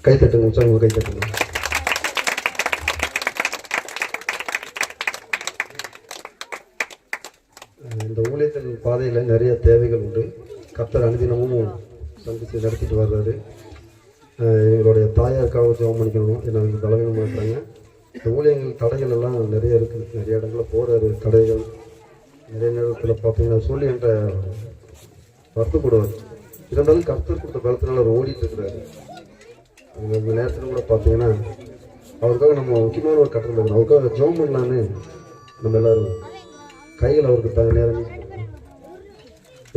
கைத்தட்டுங்க, உற்சாகமாக கைத்தட்டுங்க. இந்த ஊழியத்தின் பாதையில் நிறைய தேவைகள் உண்டு. கர்த்தர் அனுதினமும் சந்தித்து நடத்திட்டு வர்றாரு. எங்களுடைய தாயாருக்காக ஜெபம் பண்ணிக்கணும், ஏன்னா அவங்க பலவீனமாக இருக்கிறாங்க. இந்த ஊழியங்கள் தடைகள் எல்லாம் நிறைய இருக்குது. நிறைய இடங்களில் போகிறாரு, தடைகள் நிறைய நேரத்தில் பார்த்தீங்கன்னா சொல்லி என்ற வருத்தப்படுவார். இருந்தாலும் கர்த்தர் கொடுத்த பலத்தினால அவர் ஓடிட்டு இருக்கிறாரு. அந்த நேரத்தில் கூட பார்த்தீங்கன்னா அவருக்காக நம்ம முக்கியமான ஒரு கட்டணம் இருக்கணும். அவருக்காக ஜெபம் பண்ணலான்னு நம்ம எல்லோரும் கைகள் அவருக்கு நேரம்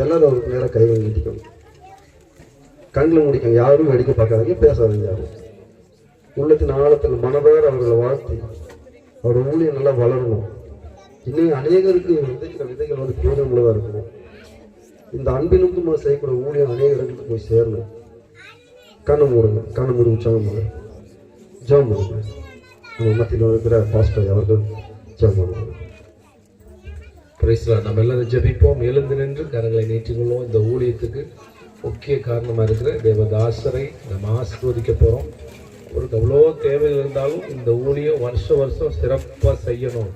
எல்லோரும் அவருக்கு நேராக கைகள் நீட்டிக்கணும். கண்ணில் முடிக்கணும். யாரும் வெடிக்க பார்க்காதீங்க, பேசாதீங்க. யாரும் உள்ளத்தின் ஆழத்தில் மனதார அவர்களை வாழ்த்தி அவரோட ஊழியம் நல்லா வளரணும். இன்னும் அநேகருக்கு விதைக்கிற விதைகள் வந்து பிரயோஜனமுள்ளதாக இருக்கணும். இந்த அன்பினுக்கும் செய்யக்கூடிய ஊழியம் அநேக இடங்களுக்கு போய் சேரணும். கண்ணை மூடுங்க, கண்ணை மூடி உற்சாகம் பண்ணுங்க, ஜெபம் பண்ணுங்க. நம்ம மத்தியில் இருக்கிற பாஸ்டர் அவர்கள் ஜெபம் பண்ணுவாங்க. நம்ம எல்லாரும் ஜெபிப்போம். எழுந்து நின்று கரங்களை நீட்டிக்கொள்வோம். இந்த ஊழியத்துக்கு முக்கிய காரணமாக இருக்கிற தேவதாசரை நம்ம ஆசீர்வதிக்க போகிறோம். அவருக்கு அவ்வளோ தேவைகள் இருந்தாலும் இந்த ஊழியம் வருஷம் சிறப்பாக செய்யணும்.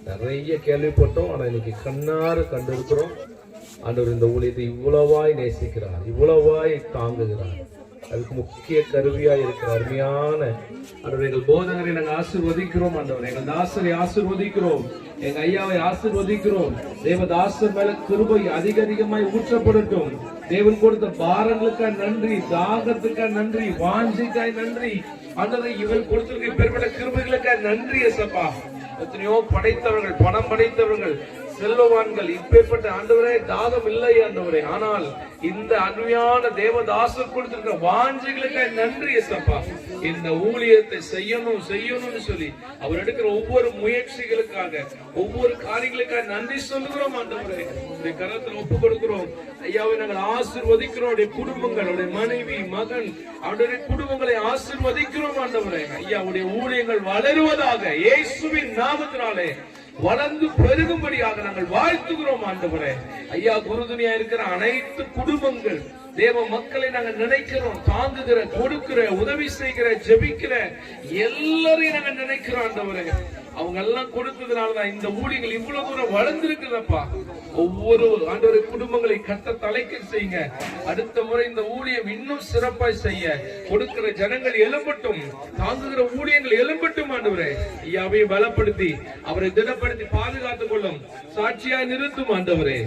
நிறைய கேள்விப்பட்டோம், ஆனால் இன்னைக்கு கண்ணாறு கண்டிருக்கிறோம். ஆண்டவர் இந்த ஊழியத்தை இவ்வளவாய் நேசிக்கிறார், இவ்வளவாய் தாங்குகிறார். அதுக்கு முக்கிய கருவியாய் இருக்கிற அருமையான ஆண்டவர் எங்கள் போதகரை நாங்கள் ஆசீர்வதிக்கிறோம். ஆண்டவர் எங்கள் தாசரை ஆசீர்வதிக்கிறோம், எங்க ஐயாவை ஆசீர்வதிக்கிறோம். தேவதாசர் மேல கிருபை அதிகமாய் ஊற்றப்படட்டும். தேவன் கொடுத்த பாரங்களுக்காக நன்றி, தாகத்துக்காக நன்றி, வாஞ்சிக்காய் நன்றி. ஆண்டவரை இவர் கொடுத்திருக்க பெருமையான கிருபைகளுக்காக நன்றி. ஏசப்பா, எத்தனையோ படைத்தவர்கள், பணம் படைத்தவர்கள், செல்வவான்கள், இப்பேற்பட்ட ஆண்டவரே தாகம் இல்லை ஆண்டவரே. ஆனால் இந்த அருமையான தேவதாசர் கொடுத்திருக்க வாஞ்சிகளுக்காக நன்றி ஏசப்பா. இந்த ஊழியத்தை செய்யணும்னு சொல்லி அவர் எடுக்கிற ஒவ்வொரு முயற்சிகளுக்காக, ஒவ்வொரு காரியங்களுக்காக நன்றி சொல்லுகிறோம் ஆண்டவரே. உடைய கரத்தில் ஒப்பு கொடுக்கிறோம். ஐயாவை நாங்கள் ஆசீர்வதிக்கிறோம். அவருடைய குடும்பங்கள், அவருடைய மனைவி, மகன், அவருடைய குடும்பங்களை ஆசீர்வதிக்கிறோம் ஆண்டவரே. ஐயாவுடைய ஊழியங்கள் வளருவதாக இயேசுவின் நாமத்தினாலே வளர்ந்து பெருகும்படியாக நாங்கள் வாழ்த்துகிறோம் ஆண்டவரே. ஐயா, குருதுனியா இருக்கிற அனைத்து குடும்பங்கள், தேவ மக்களை நாங்கள் நினைக்கிறோம். தாங்குகிற, கொடுக்கிற, உதவி செய்கிற, ஜெபிக்கிற எல்லாரையும் நாங்கள் நினைக்கிறோம் ஆண்டவரே. அவங்க எல்லாம் கொடுத்ததுனாலதான் இந்த ஊழியங்கள் இவ்வளவு தூரம் வளர்ந்திருக்குதப்பா. ஒவ்வொரு ஆண்டவரை குடும்பங்களை கட்ட தலைக்க செய்யுங்க. அடுத்த முறை இந்த ஊழியம் இன்னும் சிறப்பாய் செய்ய கொடுக்கிற ஜனங்கள் எழும்பட்டும், தாங்குகிற ஊழியங்கள் எழும்பட்டும் ஆண்டவரே. ஐயாவை பலப்படுத்தி அவரை திடப்படுத்தி பாதுகாத்துக் கொள்ளும். சாட்சியா நிறுத்தும் ஆண்டவரே,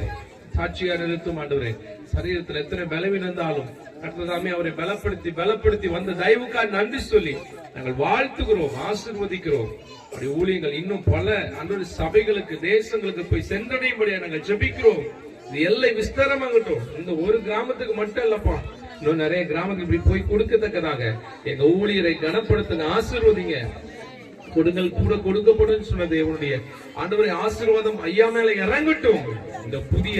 சாட்சியா நிறுத்தும் ஆண்டவரே. சரீரத்தில் எத்தனை பலவீனம் இருந்தாலும் கர்த்ததாமே அவரை பலப்படுத்தி வந்த தயவுக்காக நன்றி சொல்லி நாங்கள் வாழ்த்துகிறோம், ஆசீர்வதிக்கிறோம். அப்படி ஊழியங்கள் இன்னும் பல அன்றொரு சபைகளுக்கு, தேசங்களுக்கு போய் சென்றடையும்படியா நாங்கள் ஜெபிக்கிறோம். இது எல்லை விஸ்தாரமாகட்டும். இந்த ஒரு கிராமத்துக்கு மட்டும் இல்லப்பா, இன்னும் நிறைய கிராமத்துக்கு இப்படி போய் கொடுக்கத்தக்கதாக எங்க ஊழியரை கனப்படுத்துங்க, ஆசீர்வதிங்க. கொடுங்கள் கூட கொடுக்கப்படும் சொன்ன தேவனுடைய ஆண்டவரை ஆசீர்வாதம் ஐயா மேல இறங்கட்டும். இந்த புதிய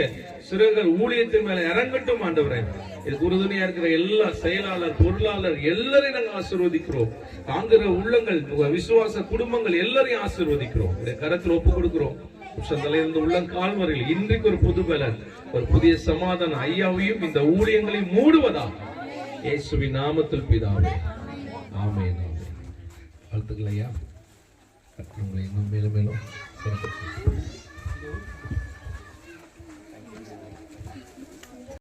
சிறுகள் ஊழியத்தின் மேல இறங்கட்டும் ஆண்டவரே. இதுக்கு உறுதுணையா இருக்கிற எல்லா செயலாளர், பொருளாளர் எல்லாரையும் நாங்கள் ஆசீர்வதிக்கிறோம். தாங்குகிற உள்ளங்கள், விசுவாச குடும்பங்கள் எல்லாரையும் ஆசீர்வதிக்கிறோம். இந்த கரத்தில் ஒப்பு கொடுக்கிறோம். உச்சந்தலையிலிருந்து உள்ளங்கால் வரையில் இன்றைக்கு ஒரு புது பலன், ஒரு புதிய சமாதானம் ஐயாவையும் இந்த ஊழியங்களை மூடுவதா இயேசுவின் நாமத்தில் பிதாவே, ஆமென். வாழ்த்துக்கள் ஐயா. உங்களை இன்னும் மேலும்